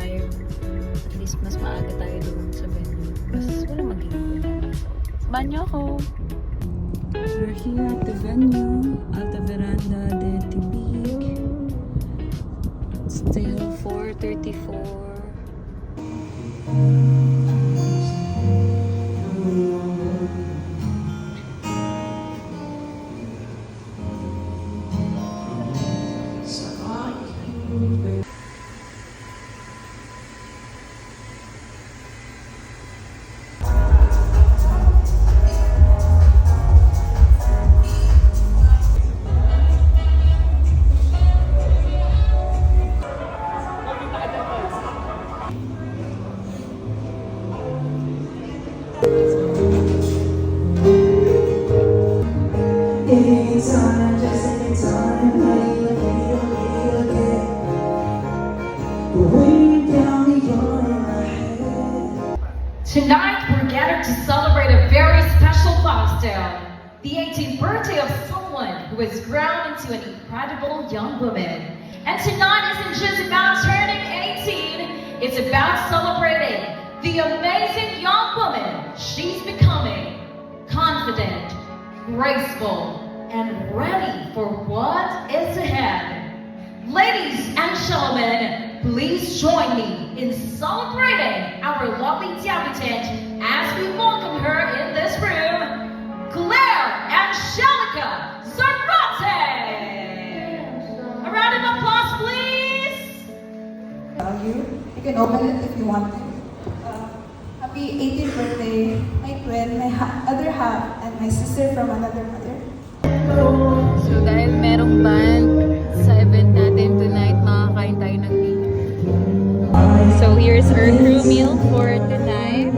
5. At least mas maaga tayo doon sa venue. Mas wala magiging problema. Samahan niyo ako! We're here at the venue, Alta Veranda de Tibig. Still 4:34. Tonight, we're gathered to celebrate a very special milestone, the 18th birthday of someone who has grown into an incredible young woman. And tonight isn't just about turning 18, it's about celebrating the amazing young woman she's becoming, confident, graceful, and ready for what is ahead. Ladies and gentlemen, please join me in celebrating our lovely debutant as we welcome her in this room, Claire Angelica Zarate! A round of applause, please! You can open it if you want to. Happy 18th birthday, my twin, my other half, and my sister from another mother. So dahil merong band sa event natin tonight, makakain tayo ng dinner. So here's our crew meal for tonight.